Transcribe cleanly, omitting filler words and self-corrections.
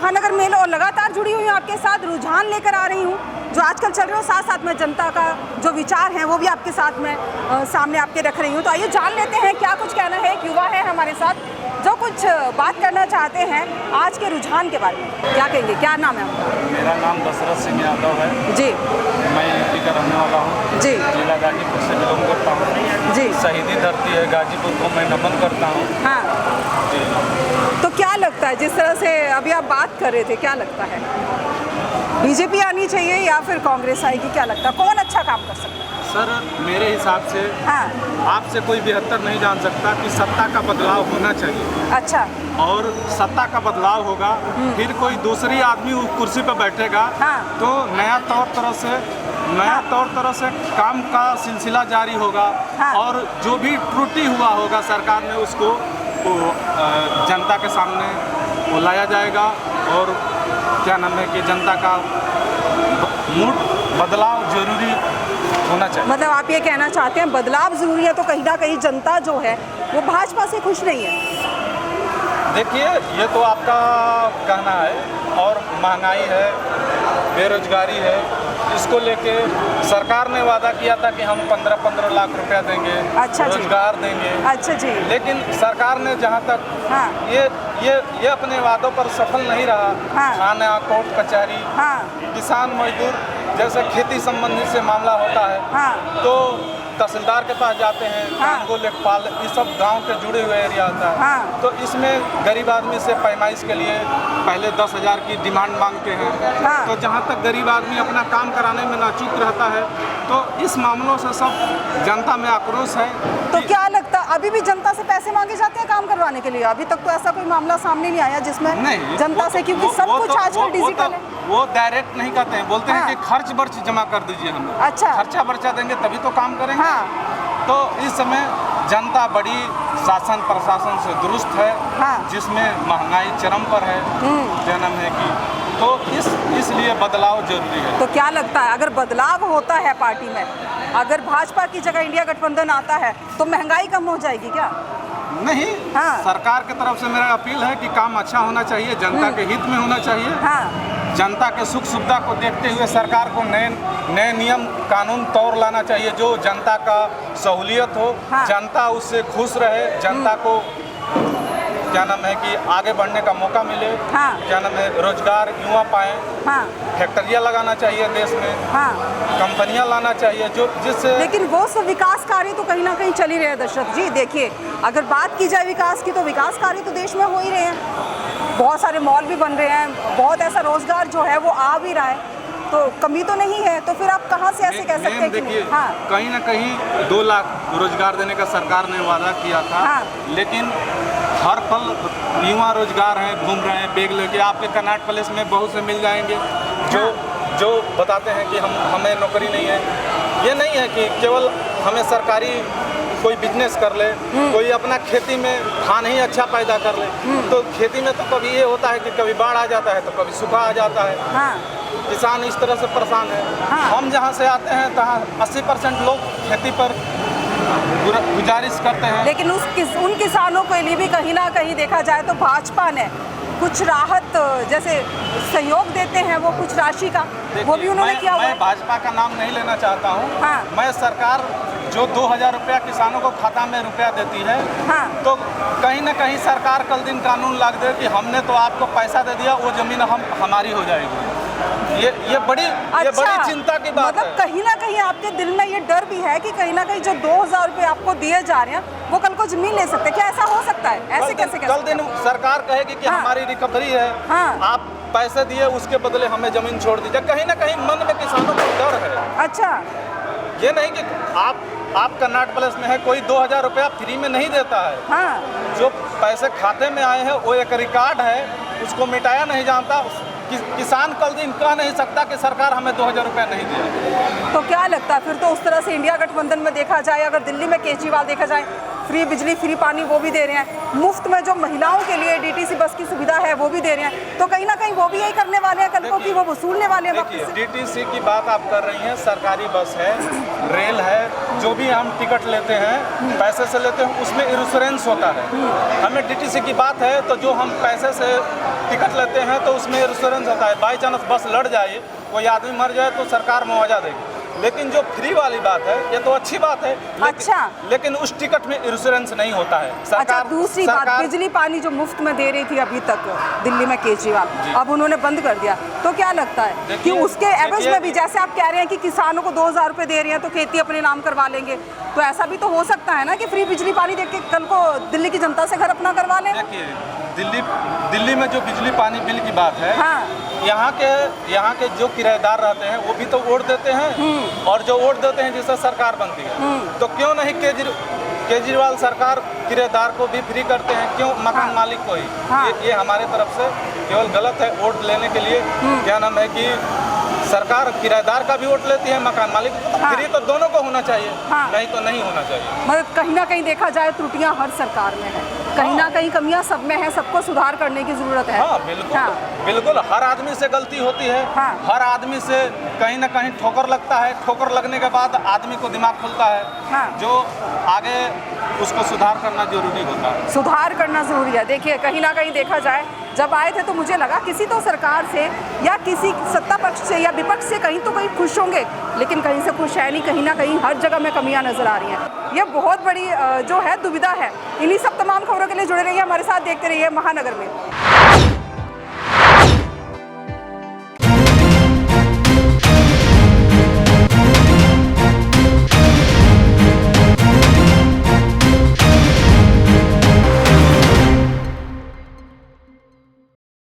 महानगर मेल और लगातार जुड़ी हुई हूँ आपके साथ, रुझान लेकर आ रही हूँ जो आजकल चल रहे हो, साथ साथ में जनता का जो विचार है वो भी आपके साथ में सामने आपके रख रही हूँ। तो आइए जान लेते हैं क्या कुछ कहना है। एक युवा है हमारे साथ जो कुछ बात करना चाहते हैं आज के रुझान के बारे में। क्या कहेंगे, क्या नाम है आपका? मेरा नाम दशरथ सिंह यादव है जी। मैं यूपी का रहने वाला हूँ। जी। जिला गाजीपुर से बिलोंग करता हूँ। जी। शहीदी धरती है गाजीपुर को मैं नमन करता हूँ। हाँ, तो क्या लगता है जिस तरह से अभी आप बात कर रहे थे, क्या लगता है बीजेपी आनी चाहिए या फिर कांग्रेस आएगी? क्या लगता है कौन अच्छा काम कर सकता है? सर मेरे हिसाब से हाँ। आपसे कोई बेहतर नहीं जान सकता कि सत्ता का बदलाव होना चाहिए। अच्छा। और सत्ता का बदलाव होगा फिर कोई दूसरी आदमी उस कुर्सी पर बैठेगा। हाँ। तो नया तौर तरह से काम का सिलसिला जारी होगा। हाँ। और जो भी त्रुटि हुआ होगा सरकार में उसको जनता के सामने वो लाया जाएगा। और क्या नाम है कि जनता का मूड बदलाव जरूरी होना चाहिए। मतलब आप ये कहना चाहते हैं बदलाव जरूरी है, तो कहीं ना कहीं जनता जो है वो भाजपा से खुश नहीं है। देखिए ये तो आपका कहना है। और महंगाई है, बेरोजगारी है, इसको लेके सरकार ने वादा किया था कि हम 15-15 लाख रुपया देंगे। अच्छा जी। रोजगार देंगे। अच्छा जी। लेकिन सरकार ने जहां तक हाँ। ये अपने वादों पर सफल नहीं रहा। हाँ। थाना, कोर्ट कचहरी, हाँ। किसान मजदूर जैसे खेती संबंधित से मामला होता है। हाँ। तो तहसीलदार के पास जाते हैं। हाँ। कानगो, लेखपाल, ये सब गांव के जुड़े हुए एरिया होता है। हाँ। तो इसमें गरीब आदमी से पैमाइश के लिए पहले 10,000 की डिमांड मांगते हैं। हाँ। तो जहां तक गरीब आदमी अपना काम कराने में नाचुक रहता है, तो इस मामलों से सब जनता में आक्रोश है। तो क्या लगता है अभी भी जनता से पैसे मांगे जाते हैं काम करवाने के लिए? अभी तक तो ऐसा कोई मामला सामने नहीं आया जिसमें नहीं जनता से, क्योंकि सब कुछ आजकल डिजिटल है। वो डायरेक्ट नहीं कहते हैं, बोलते हाँ। हैं कि खर्च बर्च जमा कर दीजिए हमें। अच्छा। खर्चा बर्चा देंगे तभी तो काम करेंगे। हाँ। तो इस समय जनता बड़ी शासन प्रशासन से दुरुस्त है। हाँ। जिसमें महंगाई चरम पर है। क्या नाम है कि तो इसलिए बदलाव जरूरी है। तो क्या लगता है अगर बदलाव होता है पार्टी में, अगर भाजपा की जगह इंडिया गठबंधन आता है तो महंगाई कम हो जाएगी क्या? नहीं। हाँ। सरकार की तरफ से मेरा अपील है कि काम अच्छा होना चाहिए, जनता के हित में होना चाहिए। हाँ। जनता के सुख सुविधा को देखते हुए सरकार को नए नियम कानून तौर लाना चाहिए जो जनता का सहूलियत हो। हाँ। जनता उससे खुश रहे, जनता को क्या नाम है कि आगे बढ़ने का मौका मिले। हाँ। क्या नाम है रोजगार युवा पाएँ। हाँ। फैक्ट्रियाँ लगाना चाहिए देश में। हाँ। कंपनियाँ लाना चाहिए जो जिससे। लेकिन वो सब विकास कार्य तो कहीं ना कहीं चल ही रहे हैं दशरथ जी। देखिए अगर बात की जाए विकास की तो विकास कार्य तो देश में हो ही रहे हैं। बहुत सारे मॉल भी बन रहे हैं, बहुत ऐसा रोजगार जो है वो आ भी रहा है, तो कमी तो नहीं है। तो फिर आप कहाँ से ऐसे कह सकते हैं कि देखिए हाँ। कहीं ना कहीं 2 लाख रोजगार देने का सरकार ने वादा किया था। हाँ। लेकिन हर पल युवा रोजगार हैं, घूम रहे हैं बैग लेके। आपके कनाट प्लेस में बहुत से मिल जाएंगे जो बताते हैं कि हमें नौकरी नहीं है। ये नहीं है कि केवल हमें सरकारी कोई बिजनेस कर ले, कोई अपना खेती में धान ही अच्छा पैदा कर ले। तो खेती में तो कभी ये होता है कि कभी बाढ़ आ जाता है तो कभी सूखा आ जाता है। हाँ। किसान इस तरह से परेशान है। हाँ। हम जहाँ से आते हैं तहाँ 80% लोग खेती पर गुजारिश करते हैं। लेकिन उन किसानों के लिए भी कहीं ना कहीं देखा जाए तो भाजपा ने कुछ राहत जैसे सहयोग देते हैं वो कुछ राशि का, वो भी उन्होंने किया हुआ है। मैं भाजपा का नाम नहीं लेना चाहता हूँ। हाँ। मैं सरकार जो 2,000 रुपया किसानों को खाता में रुपया देती है। हाँ। तो कहीं ना कहीं सरकार कल दिन कानून ला दे कि हमने तो आपको पैसा दे दिया, वो जमीन हमारी हो जाएगी। ये बड़ी चिंता की बात मतलब है। कहीं ना कहीं आपके दिल में ये डर भी है कि कहीं ना कहीं जो 2,000 रुपये आपको दिए जा रहे हैं वो कल को जमीन ले सकते हैं। क्या ऐसा हो सकता है? ऐसे कैसे कल दिन सरकार कहेगी कि हाँ। हमारी रिकवरी है। हाँ। आप पैसे दिए उसके बदले हमें जमीन छोड़ दीजिए। कहीं ना कहीं मन में किसानों को डर है। अच्छा। ये नहीं कि आप कर्नाटक प्लेस में है, कोई 2,000 रुपया फ्री में नहीं देता है। हाँ। जो पैसे खाते में आए हैं वो एक रिकॉर्ड है, उसको मिटाया नहीं जाता। किसान कल दिन कह नहीं सकता कि सरकार हमें 2,000 रुपया नहीं दिया। तो क्या लगता है फिर तो उस तरह से इंडिया गठबंधन में देखा जाए, अगर दिल्ली में केजरीवाल देखा जाए फ्री बिजली फ्री पानी वो भी दे रहे हैं, मुफ्त में जो महिलाओं के लिए डीटीसी बस की सुविधा है वो भी दे रहे हैं, तो कहीं ना कहीं वो भी यही करने वाले हैं कल को कि वो वसूलने वाले हैं वापस से। डीटीसी की बात आप कर रही हैं, सरकारी बस है, रेल है, जो भी हम टिकट लेते हैं पैसे से लेते हैं, उसमें इंश्योरेंस होता है। हमें डीटीसी की बात है तो जो हम पैसे से टिकट लेते हैं तो उसमें इंश्योरेंस होता है। बाई चांस बस लड़ जाए, कोई आदमी मर जाए तो सरकार मुआवजा देगी। लेकिन जो फ्री वाली बात है ये तो अच्छी बात है, लेकिन उस टिकट में इंश्योरेंस नहीं होता है। अच्छा, दूसरी बात, बिजली पानी जो मुफ्त में दे रही थी अभी तक दिल्ली में केजरीवाल, अब उन्होंने बंद कर दिया, तो क्या लगता है कि उसके एवज में भी, जैसे आप कह रहे हैं कि किसानों को 2000 रुपये दे रहे हैं तो खेती अपने नाम करवा लेंगे, तो ऐसा भी तो हो सकता है ना कि फ्री बिजली पानी देख के कल को दिल्ली की जनता से घर अपना करवा लें। देखिए, दिल्ली में जो बिजली पानी बिल की बात है, हाँ। यहाँ के जो किराएदार रहते हैं वो भी तो वोट देते हैं, और जो वोट देते हैं जिससे सरकार बनती है, तो क्यों नहीं केजरीवाल सरकार किराएदार को भी फ्री करते हैं, क्यों मकान मालिक को ही? ये हमारे तरफ से केवल गलत है। वोट लेने के लिए क्या नाम है कि सरकार किराएदार का भी वोट लेती है, मकान मालिक फ्री तो दोनों को होना चाहिए, नहीं तो नहीं होना चाहिए। मतलब कहीं ना कहीं देखा जाए त्रुटियां हर सरकार में है, कहीं ना कहीं कमियां सब में है, सबको सुधार करने की जरूरत है। हाँ, बिल्कुल हर आदमी से गलती होती है, हर आदमी से कहीं ना कहीं ठोकर लगता है, ठोकर लगने के बाद आदमी को दिमाग खुलता है, जो आगे उसको सुधार करना जरूरी होता है। सुधार करना जरूरी है। देखिए, कहीं ना कहीं देखा जाए, जब आए थे तो मुझे लगा किसी तो सरकार से या किसी सत्ता पक्ष से या विपक्ष से कहीं तो कहीं खुश होंगे, लेकिन कहीं से खुश है नहीं, कहीं ना कहीं हर जगह में कमियां नजर आ रही हैं। ये बहुत बड़ी जो है दुविधा है। इन्हीं सब तमाम खबरों के लिए जुड़े रहिए हमारे साथ, देखते रहिए महानगर में।